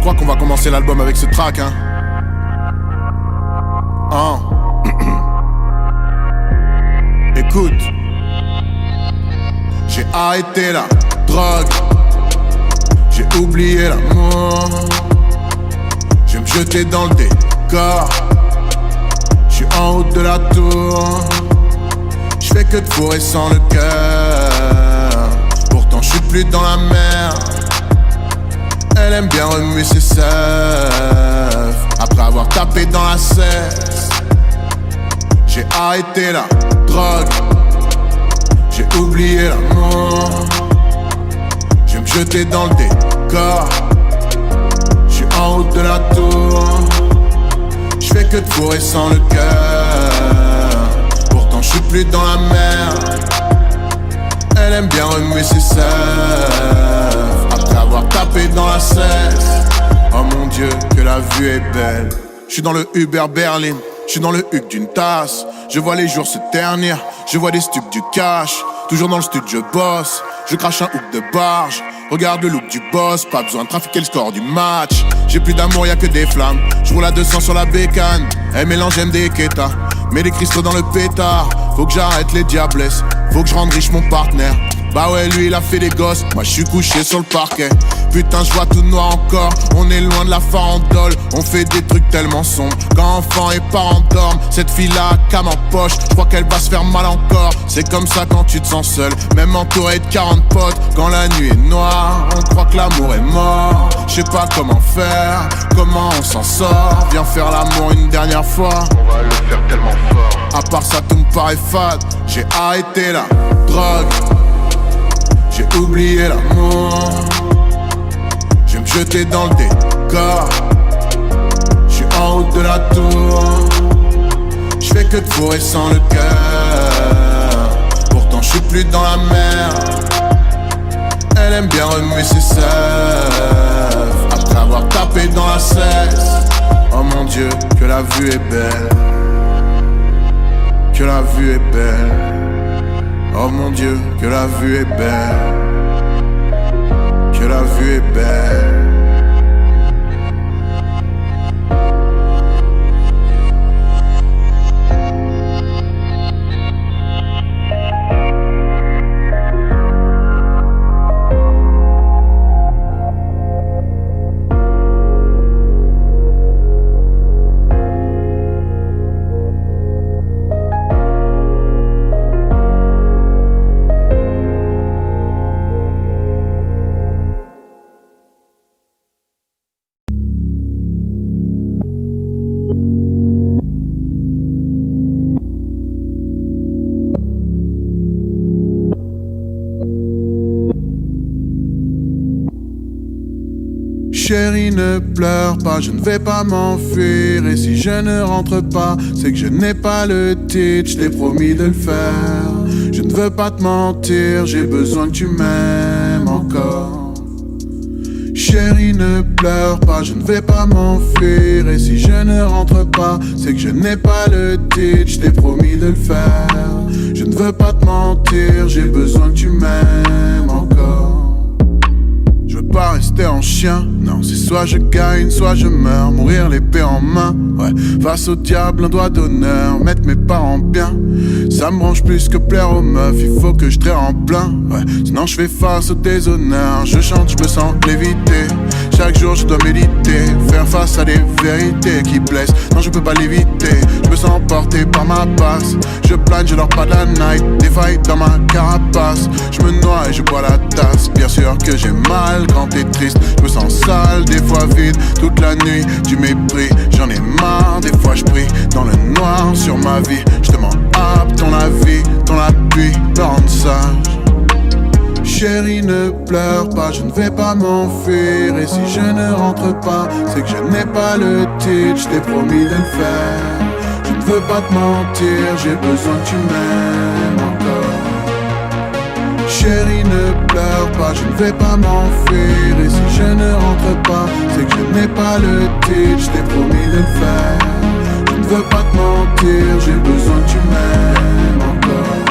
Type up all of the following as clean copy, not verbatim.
crois qu'on va commencer l'album avec ce track, hein. Écoute, j'ai arrêté la drogue, j'ai oublié l'amour. Je vais me jeter dans le décor, je suis en haut de la tour. Je fais que de fourrer sans le cœur, pourtant je suis plus dans la merde. Elle aime bien remuer ses seufs, après avoir tapé dans la cesse. J'ai arrêté la drogue, j'ai oublié l'amour. Je vais me jeter dans le décor, je suis en haut de la tour. Je fais que de fourrer sans le cœur, pourtant je suis plus dans la merde. Elle aime bien remuer ses seufs, après avoir tapé dans la cesse. Oh mon Dieu, que la vue est belle. Je suis dans le Uber Berlin, je suis dans le huc d'une tasse. Je vois les jours se ternir, je vois des stups du cash. Toujours dans le stud je bosse, je crache un hook de barge. Regarde le look du boss, pas besoin de trafiquer le score du match. J'ai plus d'amour, y'a que des flammes. Je roule à 200 sur la bécane. Elle mélange MD et Keta, mets des cristaux dans le pétard. Faut que j'arrête les diablesses, faut que je rende riche mon partenaire. Bah ouais, lui il a fait des gosses, moi je suis couché sur le parquet. Putain, je vois tout noir encore, on est loin de la farandole. On fait des trucs tellement sombres, quand enfants et parents dorment. Cette fille-là a cam en poche, je crois qu'elle va se faire mal encore. C'est comme ça quand tu te sens seul, même entouré de 40 potes. Quand la nuit est noire, on croit que l'amour est mort. Je sais pas comment faire, comment on s'en sort. Viens faire l'amour une dernière fois, on va le faire tellement fort. À part ça tout me paraît fade. J'ai arrêté la drogue, j'ai oublié l'amour. Je vais me jeter dans le décor, je suis en haut de la tour. Je fais que de fourrer sans le cœur, pourtant je suis plus dans la merde. Elle aime bien remuer ses seufs, après avoir tapé dans la cesse. Oh mon Dieu, que la vue est belle, que la vue est belle. Oh mon Dieu, que la vue est belle, que la vue est belle. Chérie, ne pleure pas, je ne vais pas m'enfuir. Et si je ne rentre pas, c'est que je n'ai pas le titre. Je t'ai promis de le faire, je ne veux pas te mentir. J'ai besoin que tu m'aimes encore. Chérie, ne pleure pas, je ne vais pas m'enfuir. Et si je ne rentre pas, c'est que je n'ai pas le titre. Je t'ai promis de le faire, je ne veux pas te mentir. J'ai besoin que tu m'aimes encore. Je veux pas rester en chien, non, c'est soit je gagne, soit je meurs. Mourir l'épée en main, ouais, face au diable un doigt d'honneur. Mettre mes parents bien, ça me branche plus que plaire aux meufs. Il faut que je traite en plein, ouais, sinon je fais face au déshonneur. Je chante, je me sens léviter, chaque jour je dois méditer. Faire face à des vérités qui blessent, non je peux pas l'éviter. Je me sens emporté par ma passe, je plane, je dors pas de la night. Des failles dans ma carapace, je me noie et je bois la tasse. Bien sûr que j'ai mal quand t'es triste, je me sens sale, des fois vide, toute la nuit, du mépris, j'en ai marre, des fois je prie dans le noir sur ma vie, je demande à ton avis, ton appui, me rendre sage. Chérie, ne pleure pas, je ne vais pas m'enfuir. Et si je ne rentre pas, c'est que je n'ai pas le titre. Je t'ai promis de le faire, je ne veux pas te mentir. J'ai besoin que tu m'aimes encore. Chérie, ne pleure pas, je ne vais pas m'enfuir. Et si je ne rentre pas, c'est que je n'ai pas le titre. Je t'ai promis de le faire, je ne veux pas te mentir. J'ai besoin que tu m'aimes encore.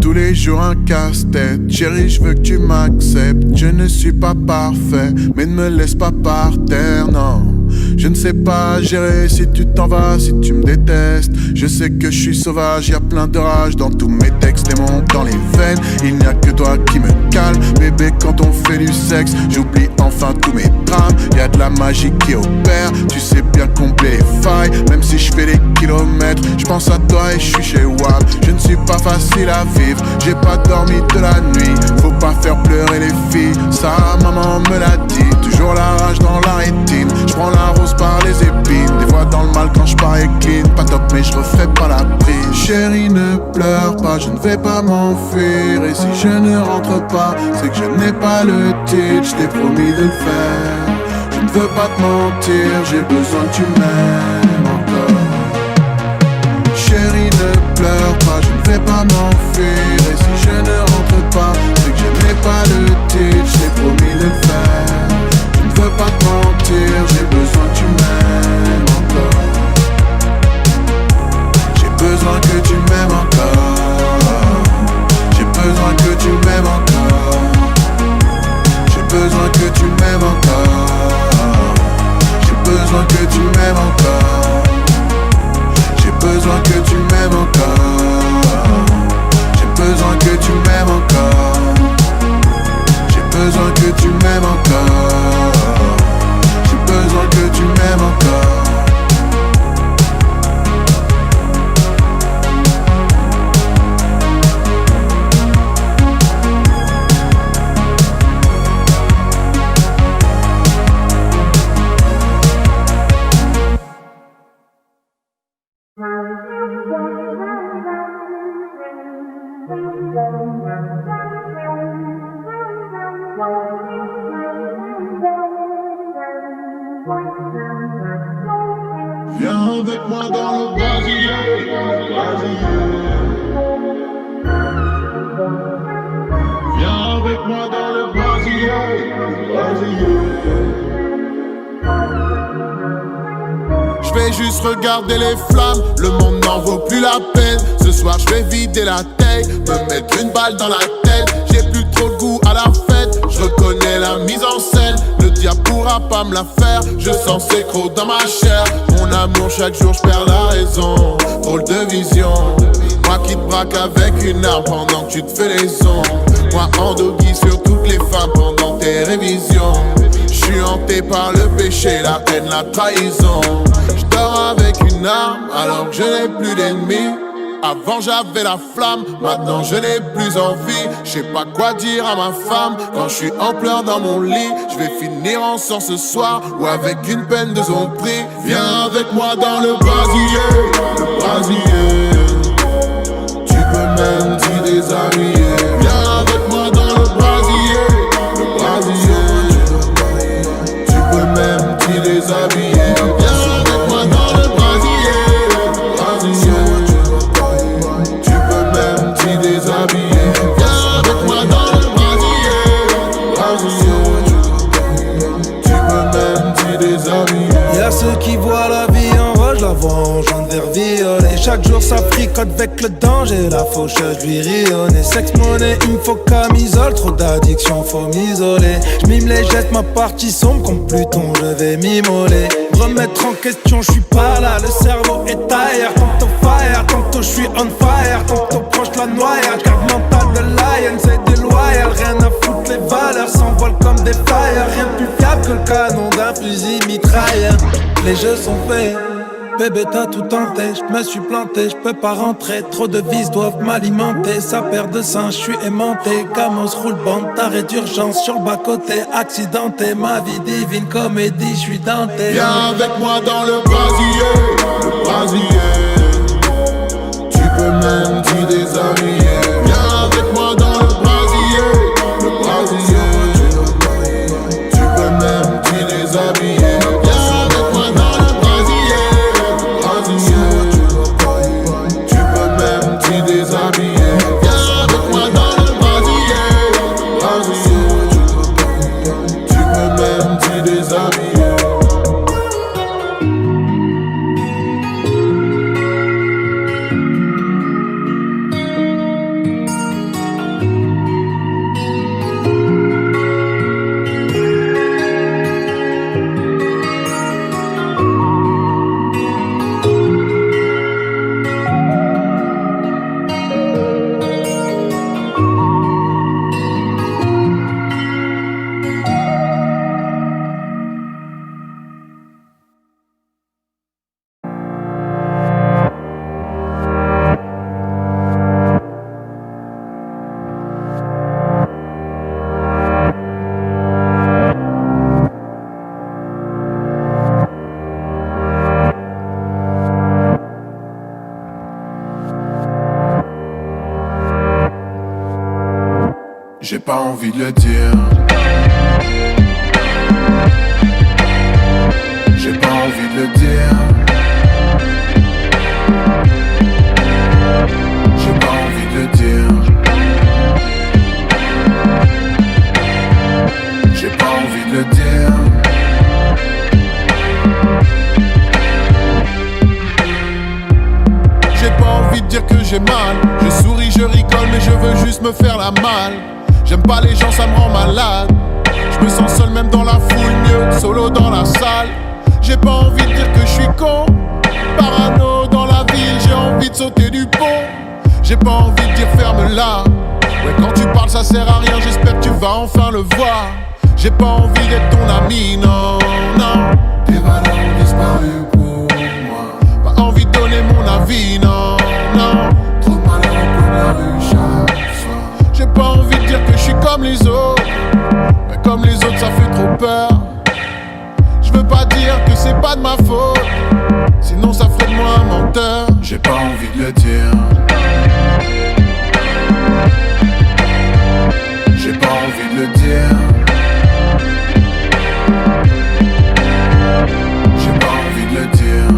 tous les jours un casse-tête. Chérie, je veux que tu m'acceptes. Je ne suis pas parfait, mais ne me laisse pas par terre, non. Je ne sais pas gérer si tu t'en vas, si tu me détestes. Je sais que je suis sauvage, y a plein de rage dans tous mes textes et monte dans les veines. Il n'y a que toi qui me calme, bébé, quand on fait du sexe. J'oublie enfin tous mes drames, y a de la magie qui opère. Tu sais bien combler les failles, même si je fais des kilomètres. Je pense à toi et je suis chez WAP. Je ne suis pas facile à vivre, j'ai pas dormi de la nuit. Faut pas faire pleurer les filles, ça maman me l'a dit. Toujours la rage dans la rétine, je prends la rose par les épines. Des fois dans le mal quand je parais clean. Pas top mais je referai pas la prise. Chérie ne pleure pas, je ne vais pas m'enfuir. Et si je ne rentre pas, c'est que je n'ai pas le titre. Je t'ai promis de le faire, je ne veux pas te mentir. J'ai besoin que tu m'aimes encore. Chérie ne pleure pas, je ne vais pas m'enfuir. Et si je ne rentre pas, c'est que je n'ai pas le titre. Je t'ai promis de le faire, je ne veux pas te mentir. J'ai besoin que tu m'aimes encore. J'ai besoin que tu m'aimes encore. J'ai besoin que tu m'aimes encore. J'ai besoin que tu m'aimes encore. J'ai besoin que tu m'aimes encore. J'ai besoin que tu m'aimes encore. J'ai besoin que tu m'aimes encore. J'ai besoin que tu m'aimes encore. J'ai besoin que tu m'aimes encore. Viens avec moi dans le brasier, viens avec moi dans le brasier. Je vais juste regarder les flammes, le monde n'en vaut plus la peine. Ce soir je vais vider la tête, me mettre une balle dans la tête. J'ai plus trop de goût à la fête, je reconnais la mise en scène. Le diable pourra pas me la faire, je sens ses crocs dans ma chair. Mon amour chaque jour je perds la raison, drôle de vision. Moi qui te braque avec une arme pendant que tu te fais les sons. Moi en doggy sur toutes les femmes pendant tes révisions. Je suis hanté par le péché, la haine, la trahison. Je dors avec une arme alors que je n'ai plus d'ennemis. Avant j'avais la flamme, maintenant je n'ai plus envie. Je sais pas quoi dire à ma femme quand je suis en pleurs dans mon lit. Je vais finir en sang ce soir ou avec une peine de son prix. Viens avec moi dans le brasier. Tu peux même t'y déshabiller. Viens avec moi dans le brasier. Tu peux même t'y déshabiller. Viens avec moi dans le brasier. Tu peux même t'y déshabiller. Viens avec moi dans le brasier. Tu peux même t'y déshabiller. Y'a ceux qui voient la vie en rose, la vois en jaune vert violet. Chaque jour ça fricote avec le danger, la faucheuse lui rionner. Sexe monnaie, il me faut camisole, trop d'addiction, faut m'isoler. J'mime les gestes, ma partie sombre, comme Pluton, je vais m'immoler. Remettre en question, j'suis pas là, le cerveau est ailleurs. Tantôt fire, tantôt j'suis on fire, tantôt proche la noyade. Garde mental de lion, c'est déloyal, rien à foutre, les valeurs s'envolent comme des fires. Rien de plus fiable que le canon d'un fusil mitrailleur. Les jeux sont faits, bébé t'as tout tenté, j'me suis planté, j'peux pas rentrer. Trop de vis doivent m'alimenter, ça perd de sang, j'suis aimanté. Camos roule bande, arrêt d'urgence sur le bas-côté, accidenté. Ma vie divine comédie, j'suis denté. Viens avec moi dans le brasier. Tu peux même t'y déshabiller. Viens avec moi dans le brasier. Tu peux même t'y déshabiller. j'ai pas envie de le dire. J'ai pas envie de le dire. J'ai pas envie de le dire. J'ai pas envie de le dire. J'ai pas envie de dire que j'ai mal. Je souris, je rigole, mais je veux juste me faire la malle. J'aime pas les gens, ça me rend malade. Je me sens seul même dans la foule, mieux solo dans la salle. J'ai pas envie de dire que je suis con. Parano dans la ville, j'ai envie de sauter du pont. J'ai pas envie de dire ferme-la. Ouais, quand tu parles ça sert à rien, j'espère que tu vas enfin le voir. J'ai pas envie d'être ton ami, non, non. Tes valeurs ont disparu pour moi. Pas envie de donner mon avis, non, non. Trop malheureux comme la rue chaque soir. J'ai pas envie de dire que je suis comme les autres. Mais comme les autres ça fait trop peur. Je veux pas dire que c'est pas de ma faute, sinon ça ferait de moi un menteur. J'ai pas envie de le dire. J'ai pas envie de le dire. J'ai pas envie de le dire.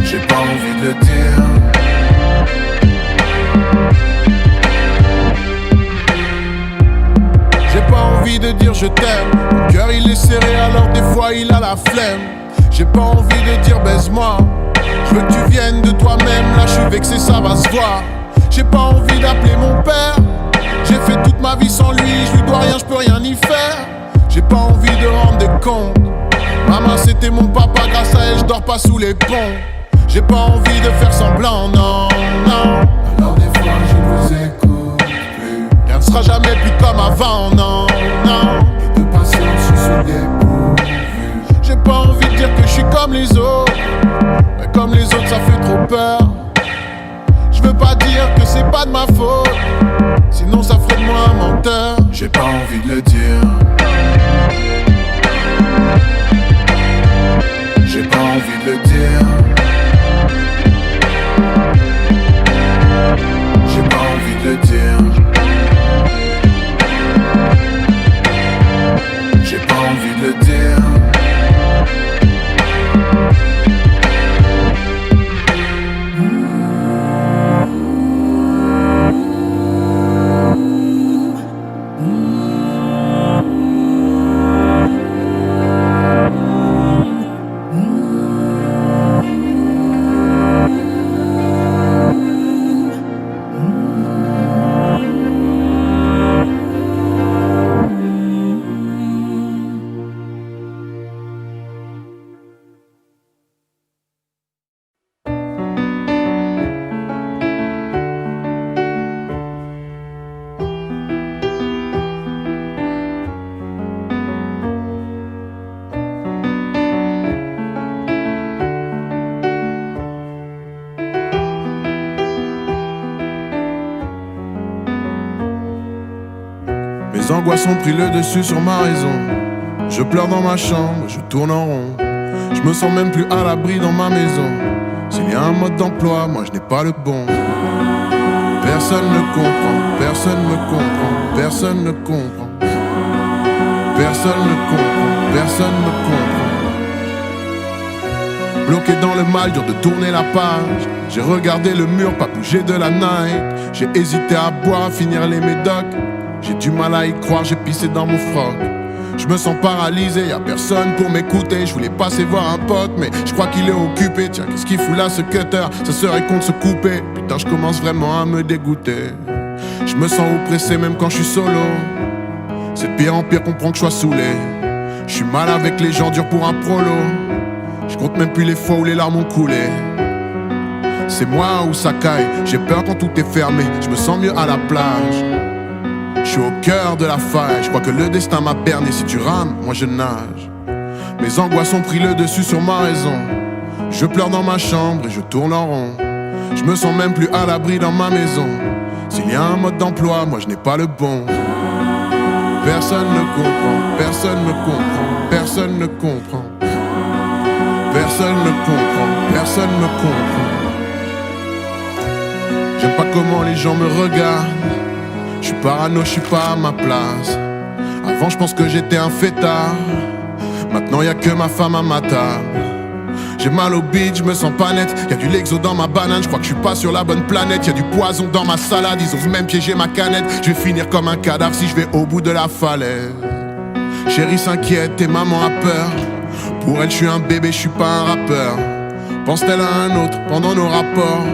J'ai pas envie de le dire. J'ai pas envie de dire je t'aime. Mon cœur il est serré alors des fois il a la flemme. J'ai pas envie de dire baise-moi. Je veux que tu viennes de toi-même. Là je suis vexé, ça va se voir. J'ai pas envie d'appeler mon père. J'ai fait toute ma vie sans lui. Je lui dois rien, je peux rien y faire. J'ai pas envie de rendre des comptes. Maman c'était mon papa, grâce à elle je dors pas sous les ponts. J'ai pas envie de faire semblant, non, non. Alors des fois je vous écoute plus. Rien ne sera jamais plus comme avant, non, non. Et de patience je suis dépourvu. J'ai pas envie de dire que je suis comme les autres. Mais comme les autres ça fait trop peur. Je veux pas dire que c'est pas de ma faute, sinon ça ferait de moi un menteur. J'ai pas envie de le dire. J'ai pas envie de le dire. J'ai pas envie de le dire. J'ai pas envie de le dire. Mes angoisses ont pris le dessus sur ma raison. Je pleure dans ma chambre, je tourne en rond. Je me sens même plus à l'abri dans ma maison. S'il y a un mode d'emploi, moi je n'ai pas le bon. Personne ne comprend, personne ne comprend, personne ne comprend. Personne ne comprend, personne ne comprend. Bloqué dans le mal, dur de tourner la page. J'ai regardé le mur, pas bouger de la night. J'ai hésité à boire, à finir les médocs. J'ai du mal à y croire, j'ai pissé dans mon froc. Je me sens paralysé, y'a personne pour m'écouter. Je voulais passer voir un pote, mais je crois qu'il est occupé. Tiens, qu'est-ce qu'il fout là ce cutter? Ça serait con de se couper. Putain, je commence vraiment à me dégoûter. Je me sens oppressé même quand je suis solo. C'est de pire en pire, comprends que je sois saoulé. Je suis mal avec les gens, dur pour un prolo. Je compte même plus les fois où les larmes ont coulé. C'est moi ou ça caille, j'ai peur quand tout est fermé. Je me sens mieux à la plage. Je suis au cœur de la faille, je crois que le destin m'a berné. Si tu rames, moi je nage. Mes angoisses ont pris le dessus sur ma raison. Je pleure dans ma chambre et je tourne en rond. Je me sens même plus à l'abri dans ma maison. S'il y a un mode d'emploi, moi je n'ai pas le bon. Personne ne comprend, personne ne comprend, personne ne comprend. Personne ne comprend, personne ne comprend. J'aime pas comment les gens me regardent. J'suis parano, j'suis pas à ma place. Avant j'pense que j'étais un fêtard. Maintenant y'a que ma femme à ma table. J'ai mal au bide, j'me sens pas net. Y'a du Lexo dans ma banane, j'crois que j'suis pas sur la bonne planète. Y'a du poison dans ma salade, ils osent même piéger ma canette. J'vais finir comme un cadavre si j'vais au bout de la falaise. Chérie s'inquiète et maman a peur. Pour elle j'suis un bébé, j'suis pas un rappeur. Pense-t-elle à un autre pendant nos rapports?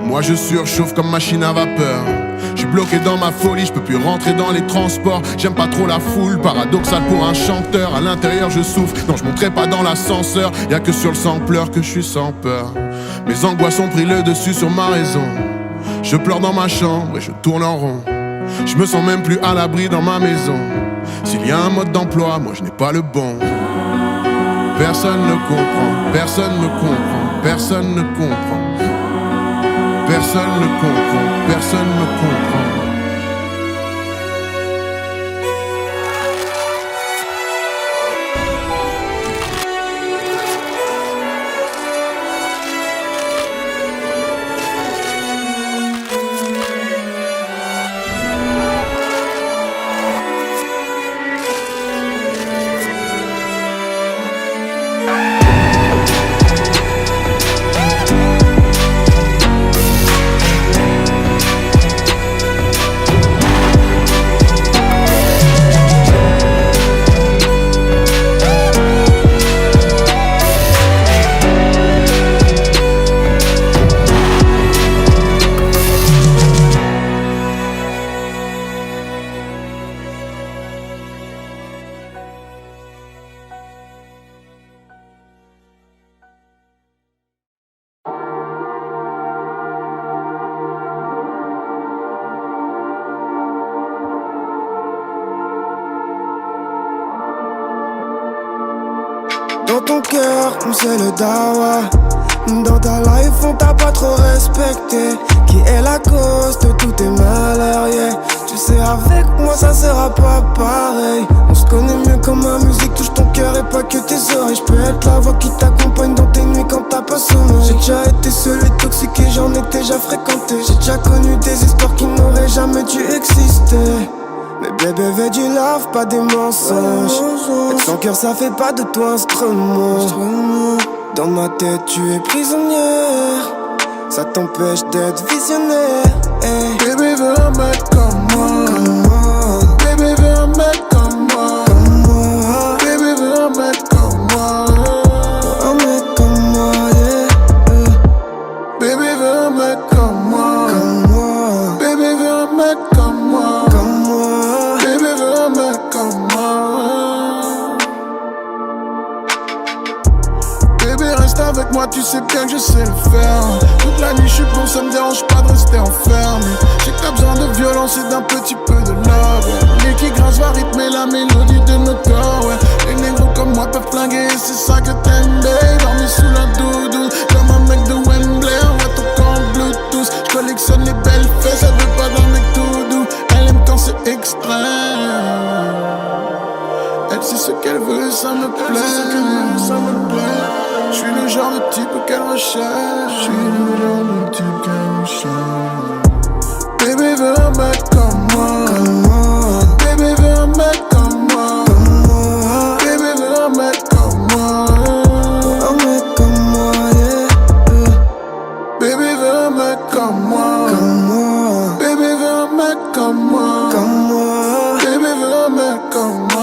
Moi je surchauffe comme machine à vapeur. J'suis bloqué dans ma folie, j'peux plus rentrer dans les transports. J'aime pas trop la foule, paradoxal pour un chanteur. À l'intérieur je souffre, non je monterai pas dans l'ascenseur. Y'a que sur le sampleur que j'suis sans peur. Mes angoisses ont pris le dessus sur ma raison. Je pleure dans ma chambre et je tourne en rond. Je me sens même plus à l'abri dans ma maison. S'il y a un mode d'emploi, moi je n'ai pas le bon. Personne ne comprend, personne ne comprend, personne ne comprend. Personne ne comprend, personne ne comprend. Dans ton cœur, c'est le dawa. Dans ta life, on t'a pas trop respecté. Qui est la cause de tous tes malheurs, yeah. Tu sais, avec moi, ça sera pas pareil. On se connaît mieux quand ma musique touche ton cœur et pas que tes oreilles. J'peux être la voix qui t'accompagne dans tes nuits quand t'as pas sommeil. J'ai déjà été celui toxique et j'en ai déjà fréquenté. J'ai déjà connu des histoires qui n'auraient jamais dû exister. Mais bébé veut du love, pas des mensonges. Avec son cœur ça fait pas de toi un instrument. Dans ma tête tu es prisonnière. Ça t'empêche d'être visionnaire, hey. Bébé veut un mec comme moi. Bébé veut un mec comme moi. Bébé veut un mec comme moi. Un mec comme moi, yeah. Bébé veut un mec comme moi. Bébé veut un mec comme moi. Bébé veut un mec comme moi. Bébé reste avec moi, tu sais bien que je sais le faire. Toute la nuit je suis bon, ça me dérange pas de rester enfermé. J'ai que t'as besoin de violence et d'un petit peu de love, ouais. Les qui grince va rythmer la mélodie de nos corps, ouais. Les négros comme moi peuvent flinguer et c'est ça que t'aimes, babe. Dormir sous la doudoune, comme un mec de Wembley. On voit ton camp Bluetooth, je collectionne les belles fesses. Elle veut pas d'un mec tout doux, elle aime quand c'est extrême. Elle sait ce qu'elle veut, ça me plaît, ça me plaît. Je suis le genre de type qu'elle recherche. Je suis le genre de type qu'elle recherche. Bébé veut un mec comme moi. Bébé veut un mec comme moi. Bébé veut un mec comme moi. Un mec comme moi, yeah. Bébé veut un mec comme moi. Bébé veut un mec comme moi. Bébé veut un mec comme moi.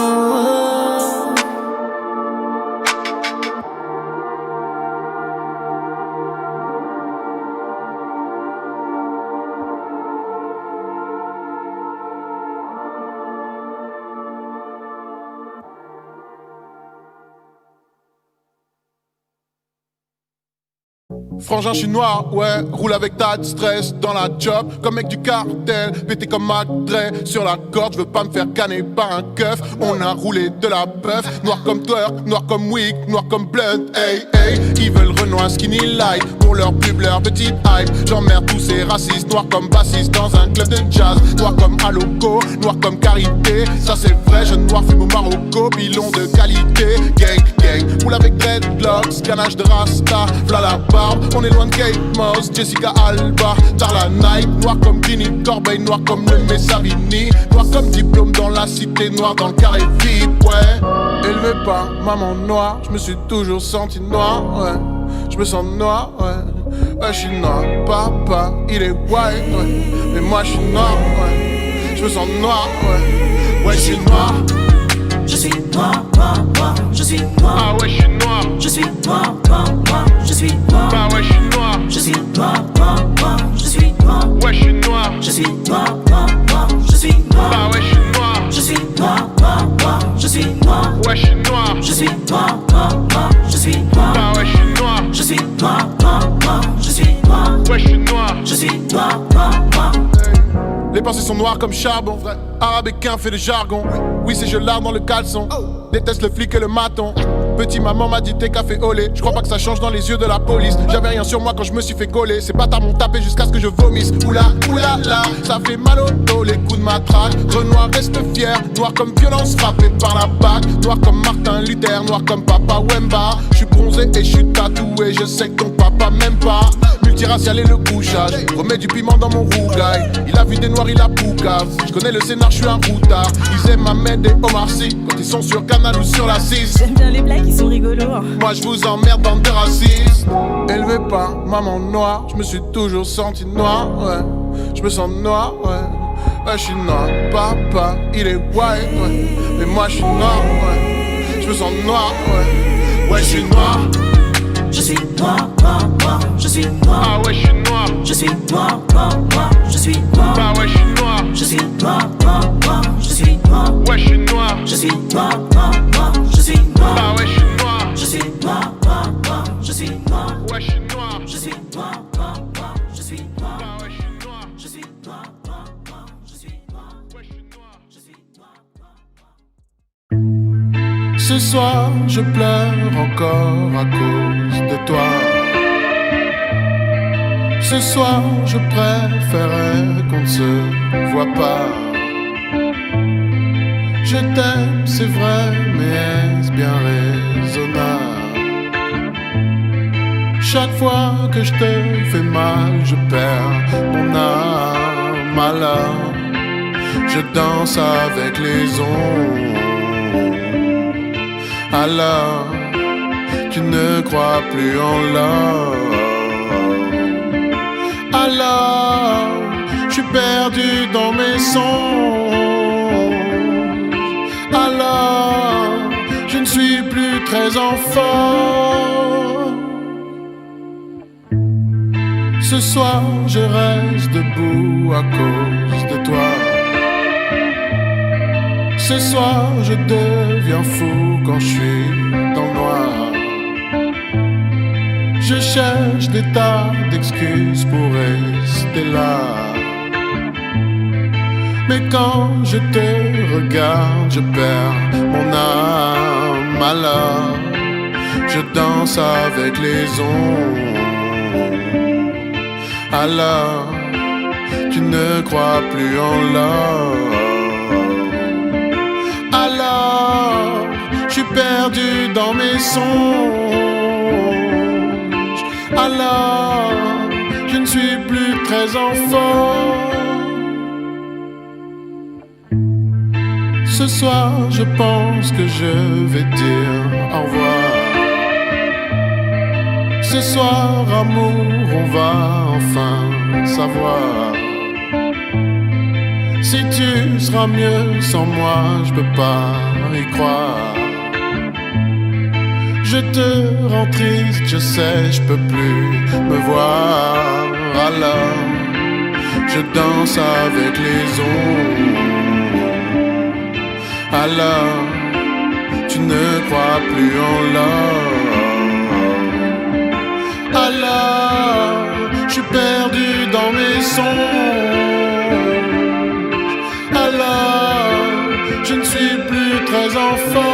Frangin, je suis noir, ouais, roule avec tas de stress dans la job, comme mec du cartel, pété comme Mac Dre sur la corde, je veux pas me faire canner par un keuf, on a roulé de la puff, noir comme twerk, noir comme Wick, noir comme Blood, hey, hey, ils veulent Renoir skinny light, pour leur pub, leur petite hype, j'emmerde tous ces racistes, noirs comme bassiste dans un club de jazz, noir comme Aloco, noir comme Carité, ça c'est vrai, jeune noir fume au Marocco, pilon de qualité, gang, gang, roule avec dreadlocks, canage de rasta, v'là la barbe, On est loin de Kate Moss, Jessica Alba, Darla Knight. Noir comme Ginny Corbeil, noir comme le Messavini. Noir comme diplôme dans la cité, noir dans le carré VIP, ouais. Élevé par maman noire, je me suis toujours senti noir, ouais. Je me sens noir, ouais. Ouais, je suis noir, papa, il est white, ouais. Mais moi je suis noir, ouais. Je me sens noir, ouais. Ouais, je suis noir. Je suis noir, noir, noir, je suis noir. Ah ouais, je suis noir. Je suis noir, noir, noir, je suis noir. Bah ouais, je suis noir. Je suis noir, noir, noir, je suis noir. Ouais, je suis noir. Je suis noir, noir, noir, je suis noir. Bah ouais, je suis noir. Je suis noir, noir, noir, je suis noir. Ouais, je suis noir. Je suis noir, noir, noir, je suis noir. Bah ouais, je suis noir. Je suis noir, noir, noir, je suis noir. Ouais, je suis noir. Je suis noir, noir, noir. Les pensées sont noires comme charbon. Arabéquin fait le jargon. Oui, c'est je l'art dans le caleçon. Déteste le flic et le maton. Petit maman m'a dit t'es café olé. Je crois pas que ça change dans les yeux de la police. J'avais rien sur moi quand je me suis fait gauler. Ces bâtards m'ont tapé jusqu'à ce que je vomisse. Oula, oula, là, ça fait mal au dos, les coups de matraque. Renoir reste fier, noir comme violence frappé par la bague. Noir comme Martin Luther, noir comme Papa Wemba. Je suis bronzé et je suis tatoué, je sais que ton papa m'aime pas. Multiracial et le couchage, remets du piment dans mon rougail. Il a vu des noirs, il a poucave. Je connais le scénar, je suis un routard. Ils aiment Ahmed et Omar Sy quand ils sont sur Canal ou sur la 6. J'aime bien les blagues, ils sont rigolos. Moi je vous emmerde, bande de racistes. Élevé par maman noire, je me suis toujours senti noir, ouais. Je me sens noir, ouais. Ouais, je suis noir, papa, il est white, ouais. Mais moi je suis noir, ouais. Je me sens noir, ouais. Ouais, je suis noir. Je suis noir, noir, noir, je suis noir. Ah ouais, je suis noir. Je suis noir, noir, noir, je suis noir. Bah ouais, je suis noir. Je suis noir, noir, noir, je suis noir. Ouais, je suis noir. Je suis noir, noir, noir, je suis noir. Bah ouais, je suis noir. Je suis noir, noir, noir, je suis noir. Ouais, je suis noir. Je suis noir, noir, noir, je suis noir. Bah ouais, je suis noir. Je suis noir, noir, noir, je suis noir. Ouais, je suis noir. Je suis noir, noir. Ce soir, je pleure encore à cause de toi. Ce soir, je préférais qu'on ne se voit pas. Je t'aime, c'est vrai, mais est-ce bien raisonnable? Chaque fois que je te fais mal, je perds mon âme. Alors, je danse avec les ondes. Alors, tu ne crois plus en l'or. Alors, je suis perdu dans mes songes. Alors, je ne suis plus très enfant. Ce soir, je reste debout à cause de toi. Ce soir, je deviens fou quand je suis dans le noir. Je cherche des tas d'excuses pour rester là. Mais quand je te regarde, je perds mon âme. Alors, je danse avec les ondes. Alors, tu ne crois plus en l'or. Alors, je suis perdu dans mes songes. Alors, je ne suis plus très enfant. Ce soir, je pense que je vais dire au revoir. Ce soir, amour, on va enfin savoir. Si tu seras mieux sans moi, je peux pas y croire. Je te rends triste, je sais, je peux plus me voir. Alors, je danse avec les ondes. Alors, tu ne crois plus en l'or. Alors, je suis perdu dans mes songes. Alors, je ne suis plus très enfant.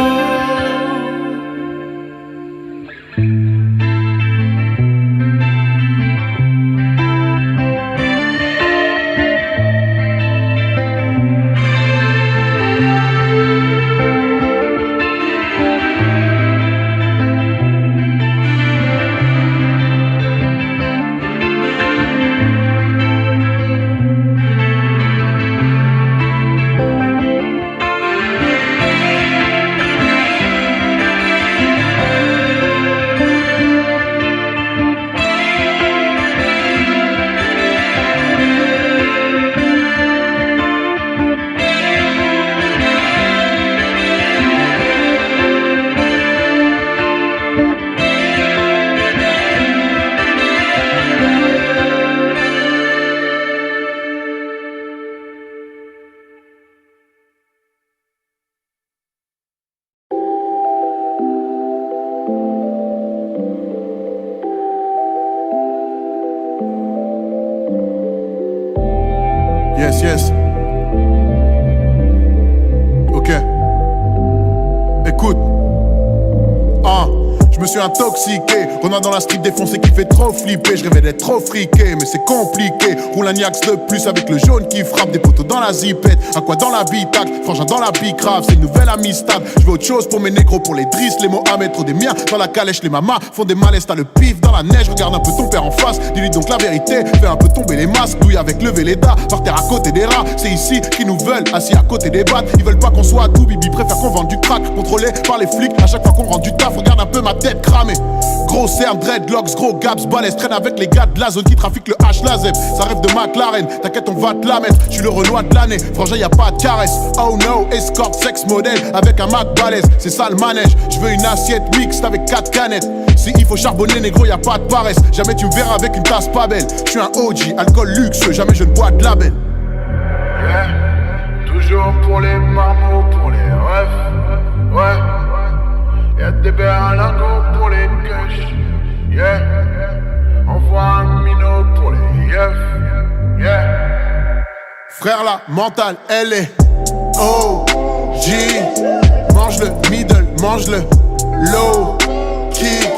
yes. Ok. Écoute. Je me suis intoxiqué, Renoir dans la street défoncé qui fait trop flipper. Je rêvais d'être trop friqué, mais c'est compliqué. Roule un Niax de plus avec le jaune qui frappe. Des poteaux dans la zipette, un quoi dans l'habitacle, frangin dans la bicrave, c'est une nouvelle amistad. Je veux autre chose pour mes négros, pour les Driss, les Mohamed, trop des miens. Dans la calèche, les mamas font des malaises, t'as le pif dans la neige. Regarde un peu ton père en face, dis-lui donc la vérité. Fais un peu tomber les masques, douille avec le Véleda. Par terre à côté des rats, c'est ici qu'ils nous veulent, assis à côté des battes. Ils veulent pas qu'on soit à tout, Bibi préfère qu'on vende du crack. Contrôlé par les flics, à chaque fois qu'on rentre du taf. Regarde un peu ma tête cramée. Gros cerne, dreadlocks, gros gaps, balèze. Traîne avec les gars de la zone qui trafiquent le H, la Z. Ça rêve de McLaren, t'inquiète on va te la mettre. J'suis le Renoir de l'année, frangin y'a pas de caresse. Oh no, escort, sex modèle avec un Mac balèze. C'est ça le manège, j'veux une assiette mixte avec 4 canettes. Si il faut charbonner négro y'a pas de paresse. Jamais tu me verras avec une tasse pas belle. J'suis un OG, alcool luxueux, jamais je ne bois de label. Yeah, toujours pour les marmots, pour les refs. Ouais. Y'a des berlingots pour les gueuches, yeah. Envoie un minot pour les yeufs, yeah. Frère la mentale, elle est OG. Mange le middle, mange le low kick.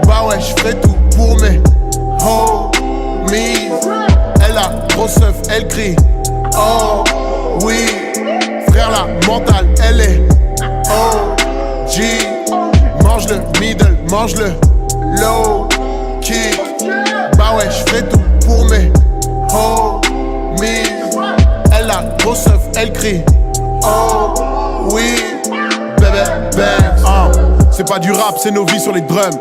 Bah ouais, j'fais tout pour mes homies. Elle a grosse œuf, elle crie oh oui. Frère la mentale, elle est OG. Mange le middle, mange le low kick. Bah ouais, j'fais tout pour mes homies. Elle a grosse œuf, elle crie oh oui. Bébé, c'est pas du rap, c'est nos vies sur les drums.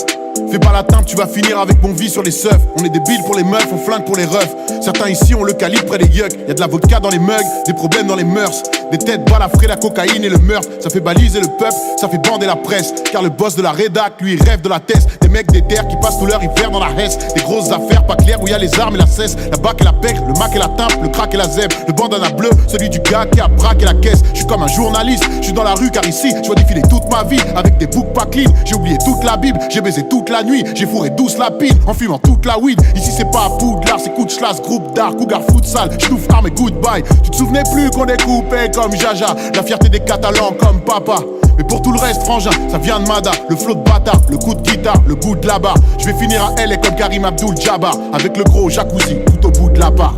Fais pas la teinte, tu vas finir avec bon vie sur les seufs. On est des billes pour les meufs, on flingue pour les refs. Certains ici ont le calibre près des yucks. Y'a de la vodka dans les mugs, des problèmes dans les mœurs. Des têtes balafrées, la cocaïne et le meurtre. Ça fait baliser le peuple, ça fait bander la presse. Car le boss de la rédac, lui, rêve de la test. Des mecs des terres qui passent tout leur hiver dans la Hesse. Des grosses affaires pas claires où y'a les armes et la cesse. La bac et la pègre, le mac et la timpe, le crack et la zèbre. Le bandana bleu, celui du gars qui a braqué la caisse. J'suis comme un journaliste, j'suis dans la rue car ici j'vois défiler toute ma vie avec des boucs pas clean. J'ai oublié toute la Bible, j'ai baisé toute la nuit. J'ai fourré douce la pile en fumant toute la weed. Ici c'est pas à Poudlard, c'est Couchlas, groupe d'art, cougar futsal. J'touffe arme et goodbye. Tu te souvenais plus qu'on est coupé comme Jaja. La fierté des Catalans comme papa. Mais pour tout le reste, frangin, ça vient de Mada. Le flow de bâtard, le coup de guitare, le goût de là-bas. Je vais finir à LA comme Karim Abdul-Jabbar. Avec le gros jacuzzi tout au bout de l'appart.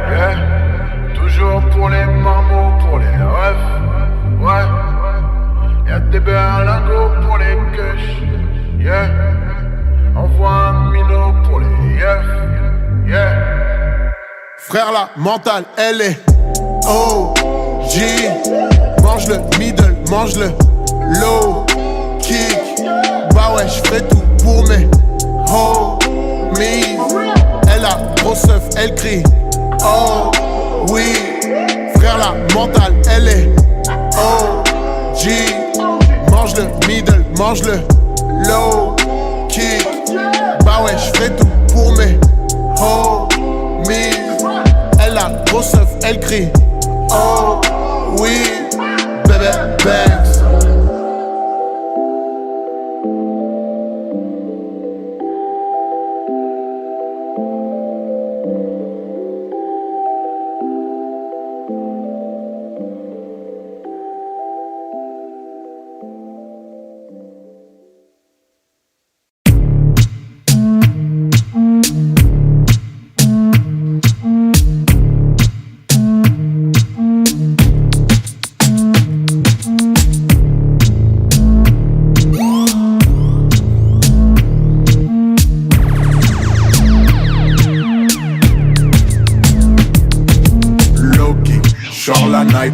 Yeah, toujours pour les marmots, pour les refs. Ouais, y'a des berlingots pour les queuches. Yeah, envoie un minot pour les yeufs. Yeah. Frère la mentale, elle est OG. Mange le middle, mange le low kick. Bah ouais, j'fais tout pour mes homies. Elle a grosse œuf, elle crie oh oui. Frère la mentale, elle est OG. Mange le middle, mange le low kick. Bah ouais, j'fais tout pour mes homies. Elle a grosse œuf, elle crie oh oui. Bébé Banks.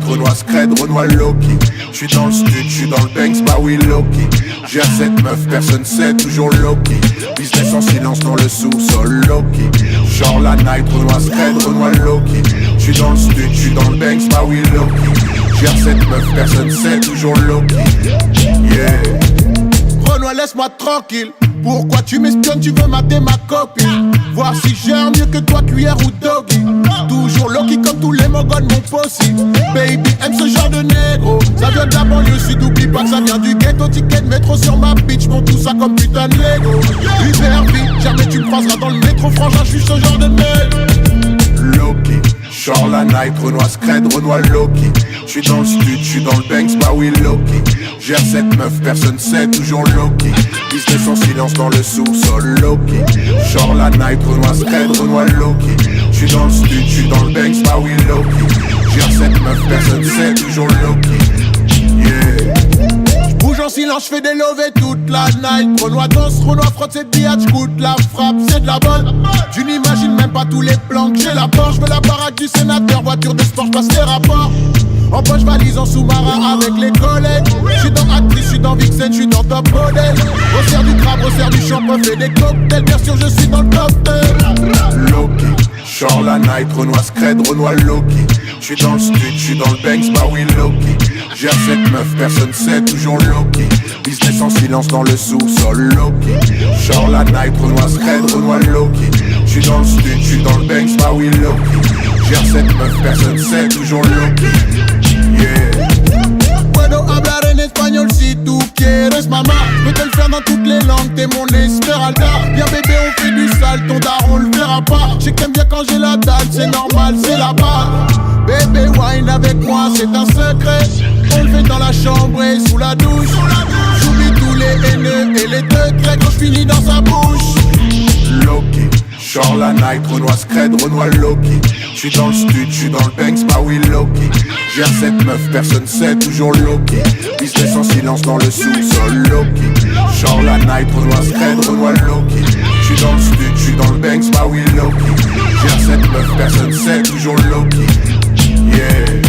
Renoir Scred, Renoir Loki. J'suis dans le stud, j'suis dans le Banks, bah oui Loki. J'ai à cette meuf, personne sait, toujours Loki. Business en silence dans le sous-sol, Loki. Genre la night, Renoir Scred, Renoir Loki. J'suis dans le stud, j'suis dans le Banks, bah oui Loki. J'ai à cette meuf, personne sait, toujours Loki. Yeah. Renoir, laisse-moi tranquille. Pourquoi tu m'espionnes, tu veux mater ma copine? Voir si j'ai mieux que toi, cuillère ou doggy. Toujours Loki comme tous les mogols, mon possible. Baby aime ce genre de négro. Ça vient de la banlieue sud, oublie pas que ça vient du ghetto. Ticket de métro sur ma bitch, monte tout ça comme putain de Lego. Hyper vite, jamais tu me croiseras dans le métro, frangin, j'suis ce genre de mec. Loki, Shore la night, Renoir Scred, Renoir Loki. J'suis dans le stud, j'suis dans le Banks, bah oui Loki. Gère cette meuf, personne sait, toujours Loki. Business en silence dans le sous-sol, Loki. Shore la night, Renoir Scred, Renoir Loki. J'suis dans le stud, j'suis dans le Banks, bah oui Loki. Gère cette meuf, personne sait, toujours Loki. Yeah. Bouge en silence, j'fais des lovés toute la night. Renoir danse, Renoir frotte ses billets, j'coute la frappe, c'est de la bonne. Tu n'imagines même pas tous les plans que j'ai là-bas. J'veux la baraque du sénateur, voiture de sport, j'passe les rapports. En poche valise en sous-marin avec les collègues. J'suis dans actrice, j'suis dans Vixen, j'suis dans top model. Resserre du crabe, resserre du shampoing, fais des cocktails. Bien sûr je suis dans le top 10. Loki, Shore la night, Renoir Scred, Renoir Loki. J'suis dans le stud, j'suis dans le Banks, bah oui Loki. Gère cette meuf, personne sait, toujours Loki. Business en silence dans le sous-sol, Loki. Shore la night, Renoir Scred, Renoir Loki. J'suis dans le stud, j'suis dans le Banks, bah oui Loki. Gère cette meuf, personne sait, toujours Loki. Yeah. Puedo hablar en espagnol si tu quieres, mamá. Je peux te le faire dans toutes les langues, t'es mon Esmeralda. Viens bébé, on fait du sale, ton daron le verra pas. Je sais que t'aimes bien quand j'ai la dalle, c'est normal, c'est la base. Bébé, wine avec moi, c'est un secret. On le fait dans la chambre et sous la douche. J'oublie tous les haineux et les degrés quand j'finis dans sa bouche. Loki, Shore la night, Renoir Scred, Renoir Loki. J'suis dans le stud, j'suis dans le Banks, bah oui Loki. Gère cette meuf, personne sait, toujours Loki. Business en silence dans le sous-sol, Loki. Shore la night, Renoir Scred, Renoir Loki. J'suis dans le stud, j'suis dans le Banks, bah oui Loki. Gère cette meuf, personne sait, toujours Loki. Yeah.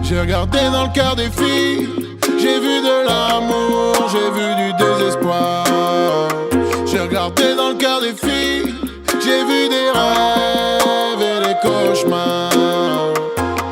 J'ai regardé dans le cœur des filles, j'ai vu de l'amour, j'ai vu du désespoir. J'ai regardé dans le cœur des filles, j'ai vu des rêves et des cauchemars.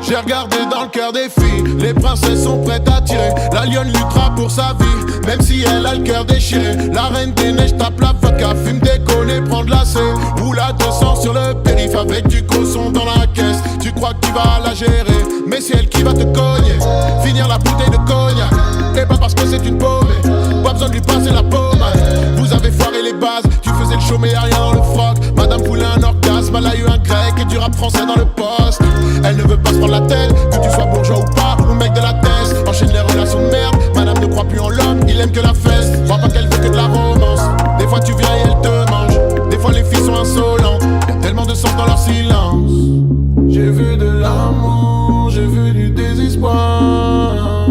J'ai regardé dans le cœur des filles, les princesses sont prêtes à tirer. La lionne luttera pour sa vie, même si elle a le cœur déchiré. La reine des neiges tape la vodka, fume déconner, prend de la C. Roule à 200 sur le périph' avec du cosson dans la caisse. Tu crois que tu vas la gérer, mais c'est elle qui va te cogner. Finir la bouteille de cognac, et pas parce que c'est une paumée. Pas besoin de lui passer la pommade. Vous avez foiré les bases, tu faisais le show mais y'a rien dans le froc. Madame voulait un orgasme, elle a eu un grec et du rap français dans le poste. Elle ne veut pas se prendre la tête, que tu sois bourgeois ou pas, ou mec de la tête. Enchaîne les relations de merde, madame ne croit plus en l'homme, il aime que la fesse. Crois pas qu'elle fait que de la romance, des fois tu viens et elle te mange. Des fois les filles sont insolentes, y'a tellement de sens dans leur silence. J'ai vu de l'amour, j'ai vu du désespoir.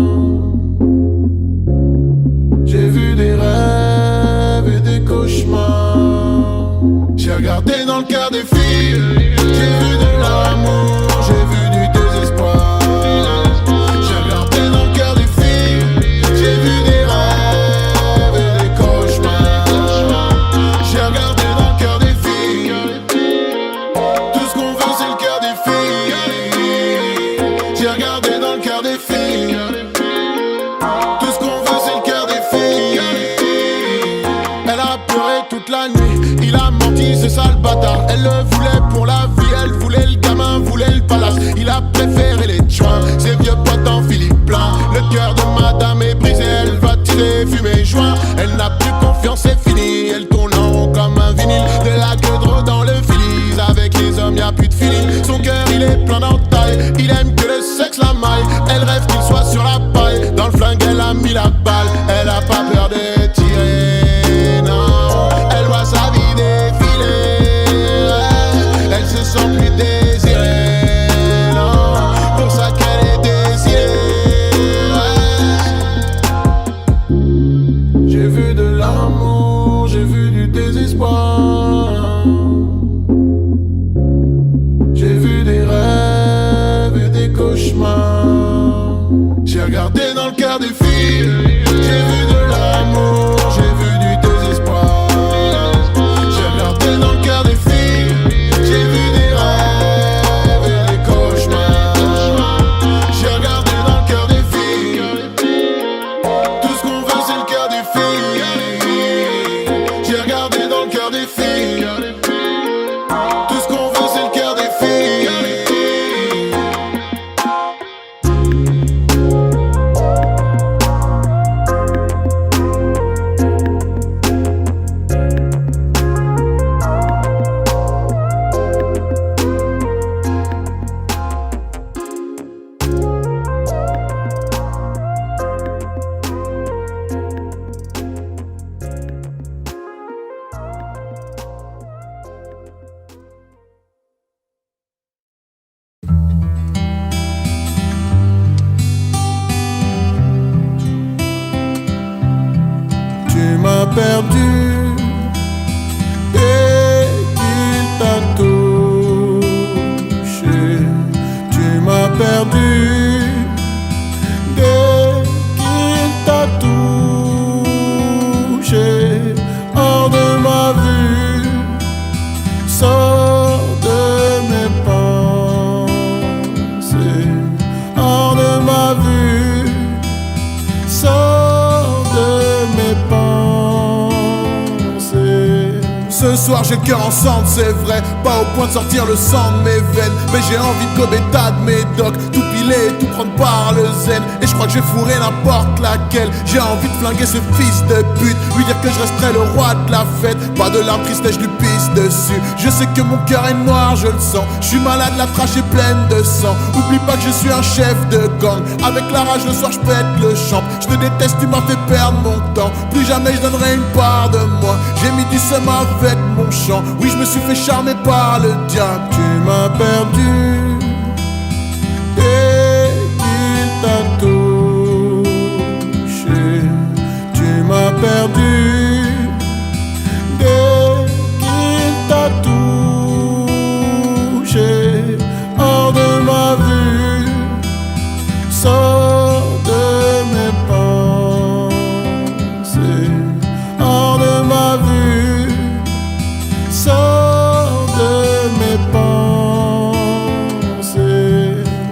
J'ai vu des rêves et des cauchemars. J'ai regardé dans le cœur des filles, j'ai vu de l'amour, j'ai vu du désespoir. J'ai regardé dans le cœur des filles, j'ai vu des rêves et des cauchemars. J'ai regardé dans le cœur des filles, tout ce qu'on veut c'est le cœur des filles. J'ai regardé dans le cœur des filles, tout ce qu'on veut c'est le cœur des filles. Elle a pleuré toute la nuit, il a menti, c'est ça le bâtard. Elle le voulait pour la vie, elle voulait le gamin, voulait le palace. Il a préféré les joints, ses vieux potes en Philippe plein. Le cœur de madame est brisé, elle va tirer, fumer, joint. Elle n'a plus confiance, c'est fini, elle tourne en rond comme un vinyle. De la queue de dans le filis, avec les hommes y'a plus de feeling. Son cœur il est plein d'entailles, il aime que le sexe la maille. Elle rêve qu'il soit sur la paille, dans le flingue elle a mis la balle. Elle a pas peur de tirer, non. Elle voit sa vie défiler, elle se sent plus désirée, non. Pour ça qu'elle est désirée. J'ai vu de l'amour, perdu et qu'il t'a touché. Tu m'as perdu dès qu'il t'a touché. Hors de ma vue, sors de mes pensées. Hors de ma vue, sors de mes pensées. Ce soir j'ai le cœur en cendre, c'est vrai. Pas au point de sortir le sang de mes veines, mais j'ai envie de gober tas de médocs, tout piler, tout prendre par le zen. Et je crois que j'ai fourré n'importe laquelle. J'ai envie de flinguer ce fils de pute, lui dire que je resterai le roi de la fête. Pas de larmes tristes, je lui pisse dessus. Je sais que mon cœur est noir, je le sens. Je suis malade, la trache est pleine de sang. Oublie pas que je suis un chef de gang. Avec la rage le soir je pète le champ. Je te déteste, tu m'as fait perdre mon temps. Plus jamais je donnerai une part de moi. J'ai mis du seum avec mon chant. Oui, je me suis fait charmer par le diable. Tu m'as perdu et qu'il t'a touché. Tu m'as perdu dès qu'il t'a touché. Hors de ma vue, sors de mes pensées. Hors de ma vue, sors de mes pensées.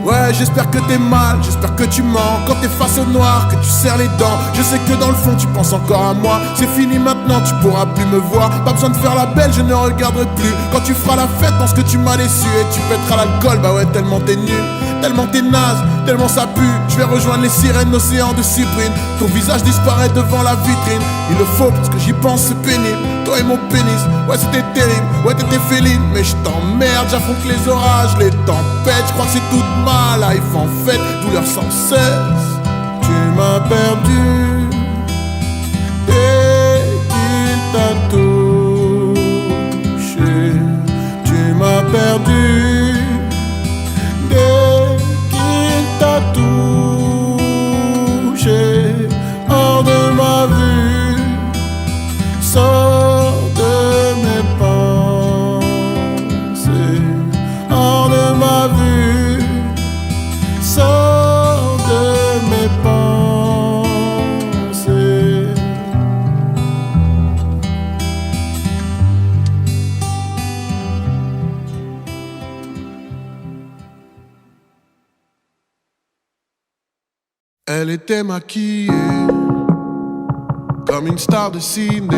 Ouais, j'espère que t'es mal, j'espère que tu mens. Quand t'es face au noir, que tu serres les dents. Je sais que dans le fond tu penses encore à moi. C'est fini maintenant, tu pourras plus me voir. Pas besoin de faire la belle, je ne regarderai plus. Quand tu feras la fête, pense que tu m'as déçu. Et tu pèteras l'alcool, bah ouais, tellement t'es nul. Tellement t'es naze, tellement ça pue. Je vais rejoindre les sirènes d'océan de cyprine. Ton visage disparaît devant la vitrine. Il le faut parce que j'y pense, c'est pénible. Toi et mon pénis, ouais c'était terrible. Ouais t'étais féline, mais je t'emmerde. J'affronte les orages, les tempêtes. Je crois que c'est toute ma life en fait. Douleur sans cesse. Tu m'as perdu et qu'il t'a touché. Tu m'as perdu dès qu'il t'a touché. Hors de ma vue, sors de mes pensées. Hors de ma vue, sors de mes pensées. Elle était maquillée comme une star de ciné,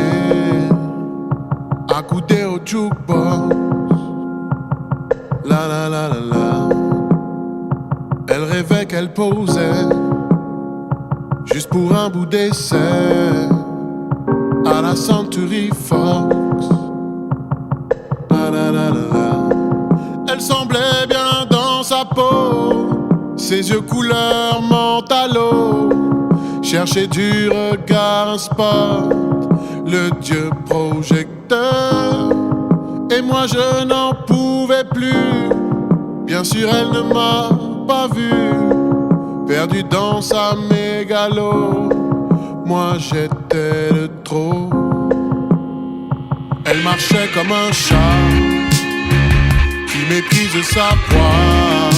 accoudée au jukebox. La la la la la. Elle rêvait qu'elle posait juste pour un bout d'essai à la Century Fox. La la la la la. Elle semblait bien dans sa peau, ses yeux couleur mentalo, chercher du regard un spot, le dieu projecteur. Et moi je n'en pouvais plus. Bien sûr elle ne m'a pas vu, perdu dans sa mégalo. Moi j'étais le trop. Elle marchait comme un chat qui méprise sa proie,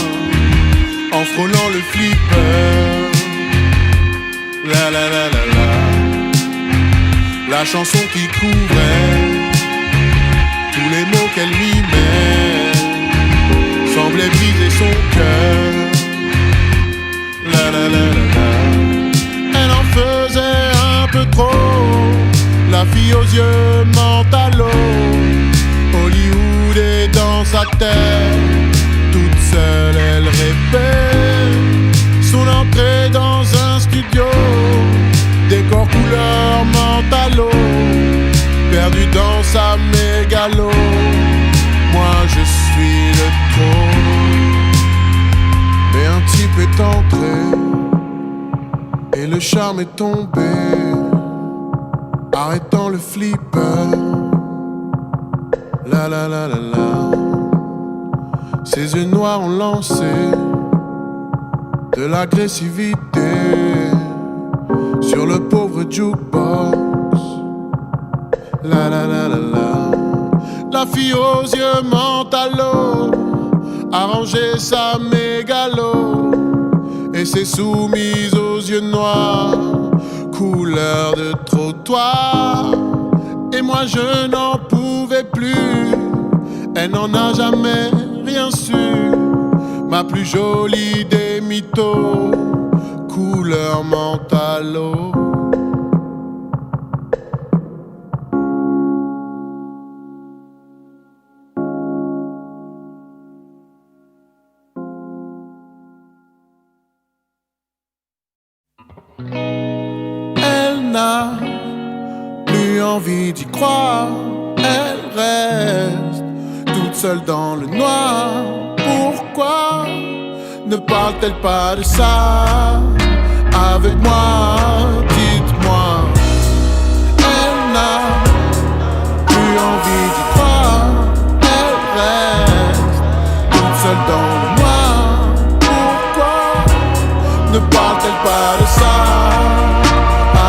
en frôlant le flipper. La la la la la. La chanson qui couvrait tous les mots qu'elle mimait semblait briser son cœur. La la la la la. Elle en faisait un peu trop, la fille aux yeux mentalo. Hollywood est dans sa tête, toute seule elle répète son entrée dans un studio, décor couleur mentalo, perdu dans sa mégalo. Moi je suis le trop. Mais un type est entré et le charme est tombé, arrêtant le flipper. La la la la la. Ses yeux noirs ont lancé de l'agressivité sur le pauvre jukebox. La la la la la. La fille aux yeux mentalo a rangé sa mégalo et s'est soumise aux yeux noirs, couleur de trottoir. Et moi je n'en pouvais plus, elle n'en a jamais rien su. Ma plus jolie des mythos, couleur mentalo. Elle n'a plus envie d'y croire, elle reste toute seule dans le noir. Pourquoi ne parle-t-elle pas de ça avec moi? Dites-moi. Elle n'a plus envie d'y croire, elle reste toute seule dans le noir. Pourquoi ne parle-t-elle pas de ça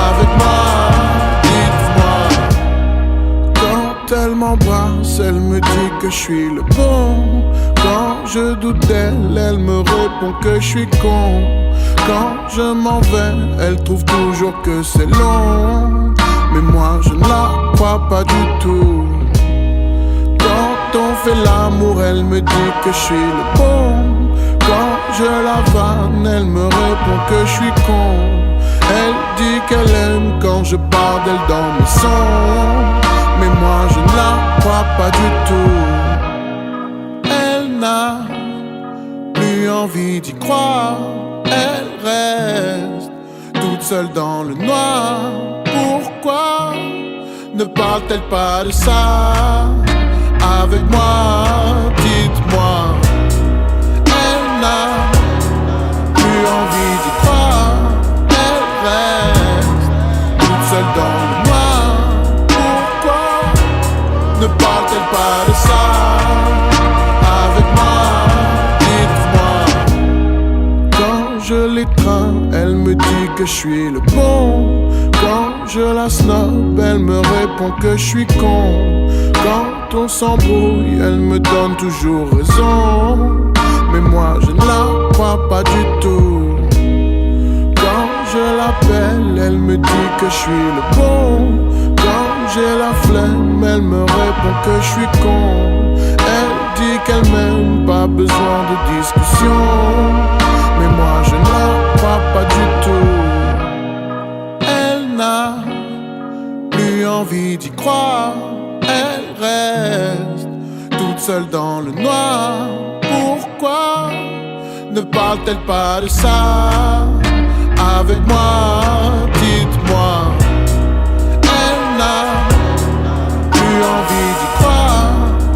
avec moi? Dites-moi. Quand elle m'embrasse, elle me dit que je suis le bon. Quand je doute d'elle, elle me répond que je suis con. Quand je m'en vais, elle trouve toujours que c'est long. Mais moi je ne la crois pas du tout. Quand on fait l'amour, elle me dit que je suis le bon. Quand je la vanne, elle me répond que je suis con. Elle dit qu'elle aime quand je parle d'elle dans mes sons. Mais moi je ne la crois pas du tout. Elle n'a plus envie d'y croire, elle reste toute seule dans le noir. Pourquoi ne parle-t-elle pas de ça avec moi? Dites-moi. Elle n'a plus envie d'y croire, elle reste toute seule dans le noir. Pourquoi ne parle-t-elle pas de ça avec moi? Dites-moi. Quand je l'étreins, elle me dit que je suis le bon. Quand je la snob, elle me répond que je suis con. Quand on s'embrouille, elle me donne toujours raison. Mais moi je ne la crois pas du tout. Quand je l'appelle, elle me dit que je suis le bon. Quand j'ai la flemme, elle me répond que je suis con. Elle dit qu'elle m'aime, pas besoin de discussion. Mais moi je ne la crois pas du tout. Elle n'a plus envie d'y croire, elle reste toute seule dans le noir. Pourquoi ne parle-t-elle pas de ça avec moi? Dites-moi. Elle n'a plus envie d'y croire,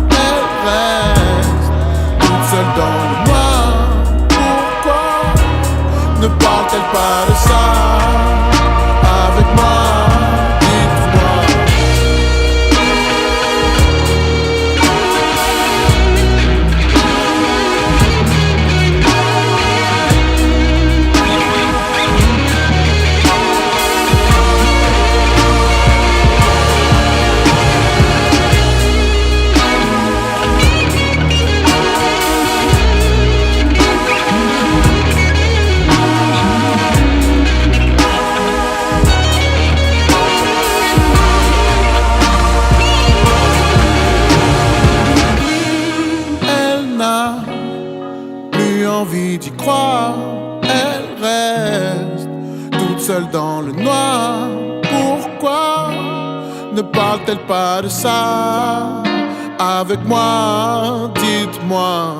elle reste toute seule dans le noir. Pourquoi ne parle-t-elle pas de ça avec moi? Envie d'y croire, elle reste toute seule dans le noir. Pourquoi ne parle-t-elle pas de ça avec moi? Dites-moi.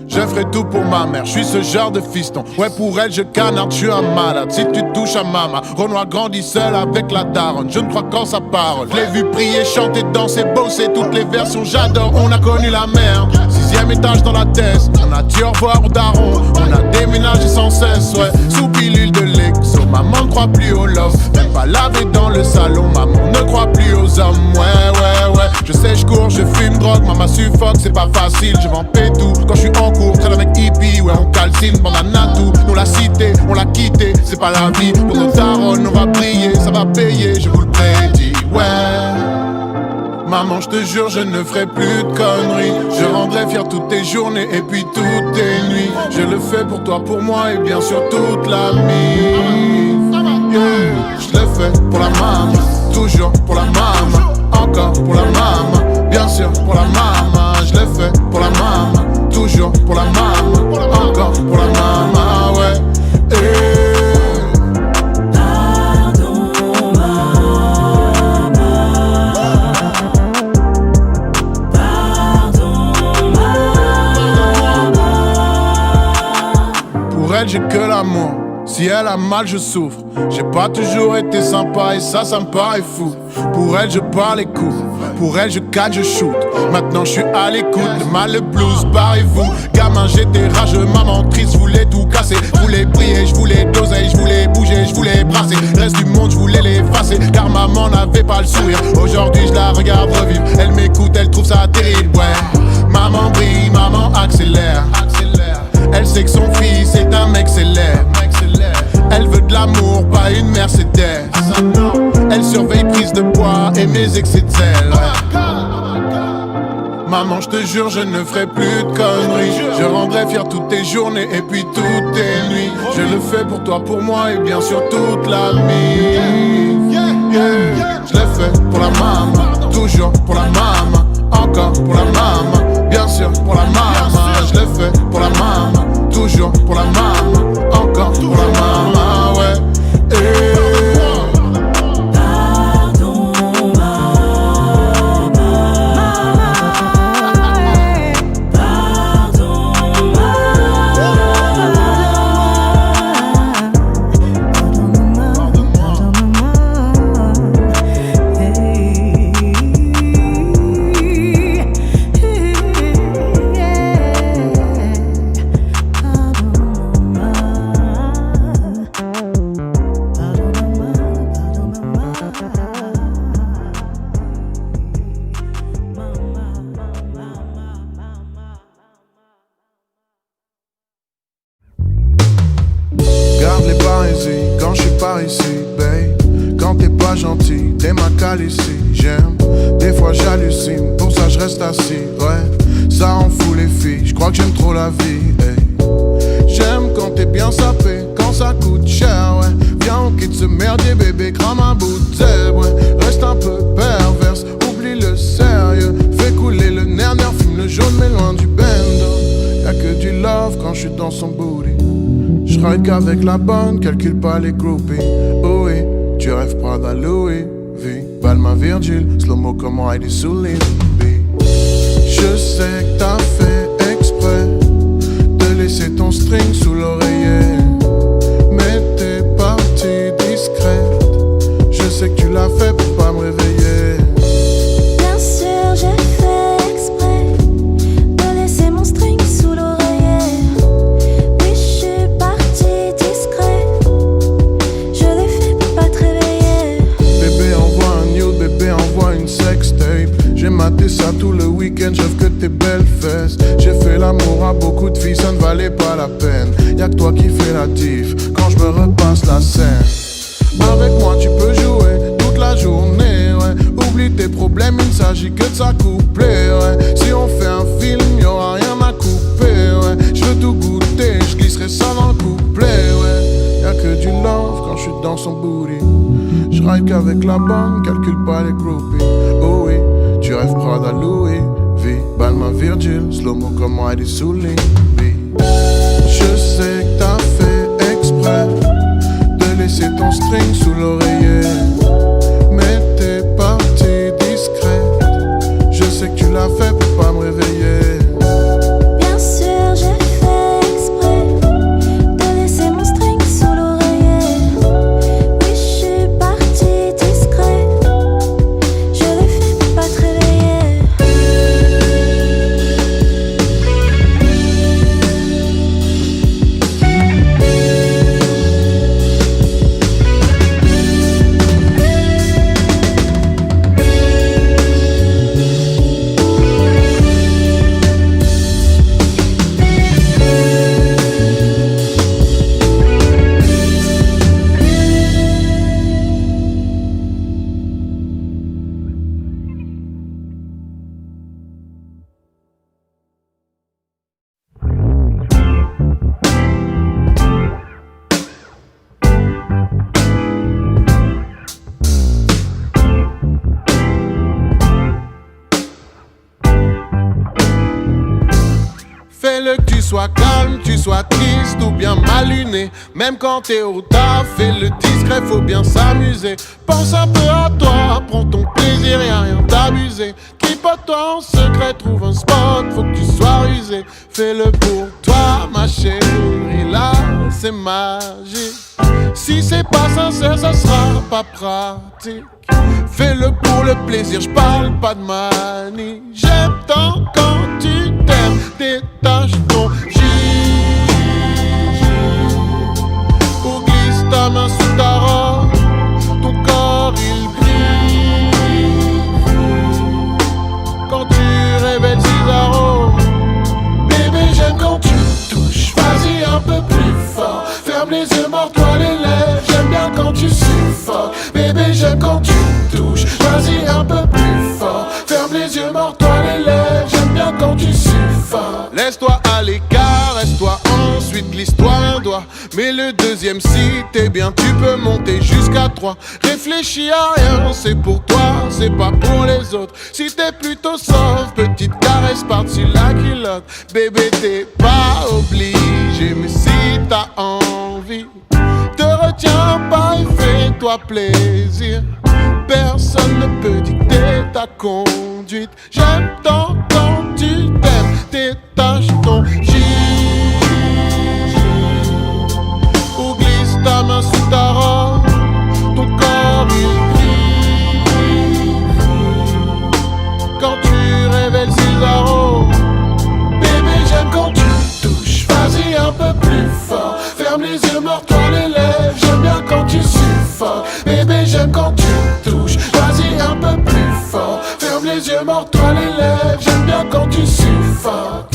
Je ferai tout pour ma mère, je suis ce genre de fiston. Ouais, pour elle je canarde, je suis un malade. Si tu touches à maman, Renoir grandit seul avec la daronne. Je ne crois qu'en sa parole. Je l'ai vu prier, chanter, danser, bosser, toutes les versions j'adore. On a connu la merde, 6e étage dans la thèse. On a dit au revoir au daron, on a déménagé sans cesse, ouais. Sous pilule de l'exo. maman ne croit plus au love. Même pas laver dans le salon, maman ne croit plus aux hommes. Ouais. Je sais, je cours, je fume drogue, maman suffoque, c'est pas facile. Je m'en paie tout quand je suis en cours, traîne avec hippie, ouais on calcine, bandana tout. Nous la cité, on l'a quitté, c'est pas la vie. Pour nos darons, on va briller, ça va payer, je vous le prédis, ouais. Maman, je te jure, je ne ferai plus de conneries. Je rendrai fier toutes tes journées et puis toutes tes nuits. Je le fais pour toi, pour moi et bien sûr toute la vie. Yeah. Je le fais pour la maman, toujours pour la maman, encore pour la maman, bien sûr pour la maman. Je le fais pour la maman, toujours pour la maman, encore pour la maman, ouais. Pour elle j'ai que l'amour, si elle a mal je souffre. J'ai pas toujours été sympa et ça me paraît fou. Pour elle je parle les coups, pour elle je catch, je shoot. Maintenant je suis à l'écoute, le mal le blues, barrez-vous. Gamin j'étais rageux, maman triste, je voulais tout casser. Je voulais briller, je voulais doser, je voulais bouger, je voulais brasser. Le reste du monde je voulais l'effacer, car maman n'avait pas le sourire. Aujourd'hui je la regarde revivre, elle m'écoute, elle trouve ça terrible, ouais. Maman brille, maman accélère. Elle sait que son fils est un mec célèbre. Elle veut de l'amour, pas une Mercedes. Elle surveille prise de poids et mes excès de zèle. Maman, je te jure, je ne ferai plus de conneries. Je rendrai fier toutes tes journées et puis toutes tes nuits. Je le fais pour toi, pour moi et bien sûr toute la vie. Je le fais pour la maman, toujours pour la maman, encore pour la maman, bien sûr pour la maman. Je le fais pour la maman, toujours pour la maman, encore pour la maman, ouais. Quand je suis par ici, babe. Quand t'es pas gentil, t'es ma calissée. J'aime, des fois j'hallucine, pour ça je reste assis, ouais. Ça en fout les filles, je crois que j'aime trop la vie, hey. J'aime quand t'es bien sapé, quand ça coûte cher, ouais. Viens on quitte ce merdier bébé, crame un bout de zèbre, ouais. Reste un peu perverse, oublie le sérieux. Fais couler le nerf, fume le jaune mais loin du bendo. Y'a que du love quand je suis dans son booty. J'ride qu'avec la bonne, calcule pas les groupies. Oh oui, tu rêves Prada Louis V, Balmain Virgil, slow-mo comme Heidi Sullivan. Je sais que t'as fait exprès de laisser ton string sous l'oreiller, mais t'es partie discrète. Je sais que tu l'as fait pour pas me réveiller. Bien sûr j'ai fait exprès de laisser mon string sous l'oreiller. Oui je suis partie discrète, je l'ai fait pour pas te réveiller. Bébé envoie un nude, bébé envoie une sextape. J'ai maté ça tout le week-end, j'offre que tes belles fesses. J'ai fait l'amour à beaucoup de filles, ça ne valait pas la peine. Y'a que toi qui fais la diff quand je me repasse la scène. Avec moi tu peux jouer toute la journée, ouais. Oublie tes problèmes, il ne s'agit que de s'accoupler, ouais. Si on fait un film, y'aura rien à couper, ouais. Je veux tout goûter, je glisserai ça dans le couplet, ouais. Y'a que du love quand je suis dans son booty. Je ride qu'avec la bonne, calcule pas les groupies. Oh oui, tu rêves Prada Louis V, Balmain Virgil, slow-mo comme Heidi Sullivan. Je sais que t'as fait exprès de laisser ton string sous l'oreiller, mais t'es partie discrète. Je sais que tu l'as fait pour pas me réveiller. Bien sûr j'ai fait exprès de laisser mon string sous l'oreiller. Oui je suis partie discrète, je l'ai fait pour pas te réveiller. sois calme, tu sois triste ou bien mal luné. Même quand t'es au taf et le discret, faut bien s'amuser. Pense un peu à toi, prends ton plaisir, y'a rien d'abusé. Tripote-toi en secret, trouve un spot, faut que tu sois rusé. Fais-le pour toi, ma chérie, là c'est magique. Si c'est pas sincère, ça sera pas pratique. Fais-le pour le plaisir, j'parle pas de manie. J'aime tant quand tu t'aimes, détache ton gis ou glisse ta main sous ta robe. Ton corps il brille quand tu révèles ses arômes. Bébé, j'aime quand tu me touches, vas-y un peu plus fort. Ferme les yeux, mords-toi les lèvres. J'aime bien quand tu suffoques. Bébé, j'aime quand tu me touches, vas-y un peu plus fort. Ferme les yeux, mords-toi les lèvres. J'aime bien quand tu suffoques. Laisse-toi à l'écart, reste-toi ensuite, glisse-toi un doigt. Mais le deuxième, si t'es bien, tu peux monter jusqu'à 3. Réfléchis à rien, c'est pour toi, c'est pas pour les autres. Si t'es plutôt soft, petite caresse par-dessus la culotte. Bébé, t'es pas obligé, mais si t'as envie, te retiens pas et fais-toi plaisir. Personne ne peut dicter ta conduite. J'aime tant quand tu t'aimes, détache ton gis ou glisse ta main sous ta robe. Ton corps il brille quand tu révèles ses arômes. Bébé, j'aime quand tu me touches, vas-y un peu plus fort. Ferme les yeux, mords-toi les lèvres. J'aime bien quand tu suffoques. Bébé, j'aime quand tu me touches, vas-y un peu plus fort. Ferme les yeux, mords-toi les lèvres. J'aime bien quand tu suffoques.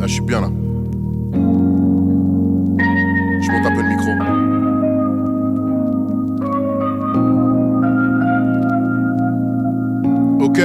Je suis bien là. Je monte un peu le micro. Ok.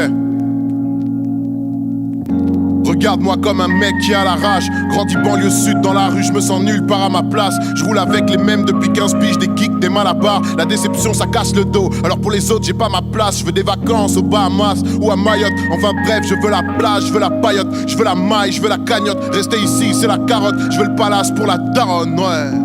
Regarde-moi comme un mec qui a la rage. Grandi banlieue sud dans la rue, je me sens nulle part à ma place. Je roule avec les mêmes depuis 15 piges, des kicks, des malabars. La déception ça casse le dos, alors pour les autres j'ai pas ma place. Je veux des vacances aux Bahamas ou à Mayotte. Enfin bref, je veux la plage, je veux la paillote, je veux la maille, je veux la cagnotte. Rester ici c'est la carotte, je veux le palace pour la daronne, ouais.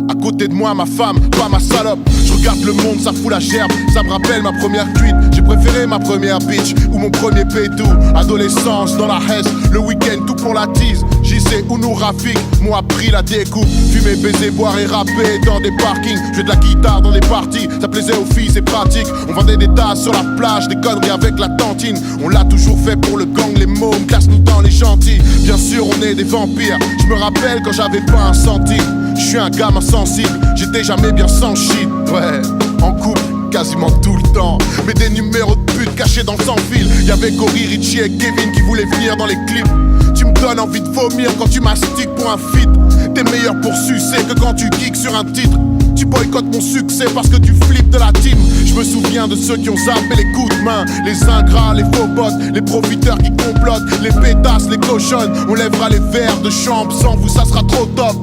À côté de moi ma femme, pas ma salope. Je regarde le monde, ça fout la gerbe. Ça me rappelle ma première cuite. J'ai préféré ma première bitch ou mon premier pétou. Adolescence dans la Hesse, le week-end tout pour la tease. JC ou nous Rafik m'ont appris la découpe. Fumer, baiser, boire et rapper dans des parkings. Jouer de la guitare dans des parties, ça plaisait aux filles, c'est pratique. On vendait des tasses sur la plage, des conneries avec la tantine. On l'a toujours fait pour le gang, les mômes, classe-nous dans les gentils. Bien sûr on est des vampires, je me rappelle quand j'avais pas un centime. Je suis un gamin sensible, j'étais jamais bien sans shit. Ouais, en couple, quasiment tout le temps. Mais des numéros de pute cachés dans le sans-fil. Y'avait Cory, Richie et Kevin qui voulaient venir dans les clips. Tu me donnes envie de vomir quand tu mastiques pour un feat. T'es meilleur pour sucer que quand tu geeks sur un titre. Tu boycottes mon succès parce que tu flippes de la team. Je me souviens de ceux qui ont zappé les coups de main. Les ingrats, les faux boss, les profiteurs qui complotent. Les pétasses, les cochonnes, on lèvera les verres de chambre. Sans vous ça sera trop top.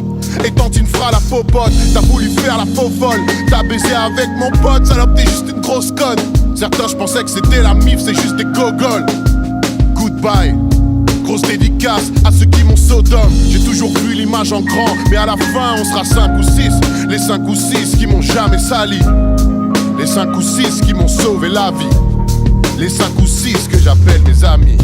Et Tantine fera la faux pote. T'as voulu faire la faux folle. T'as baisé avec mon pote, salope t'es juste une grosse conne. Certains je pensais que c'était la mif, c'est juste des gogoles. Goodbye. Grosse dédicace à ceux qui m'ont sodome. J'ai toujours vu l'image en grand, mais à la fin on sera 5 ou 6. Les 5 ou 6 qui m'ont jamais sali. Les 5 ou 6 qui m'ont sauvé la vie. Les 5 ou 6 que j'appelle mes amis.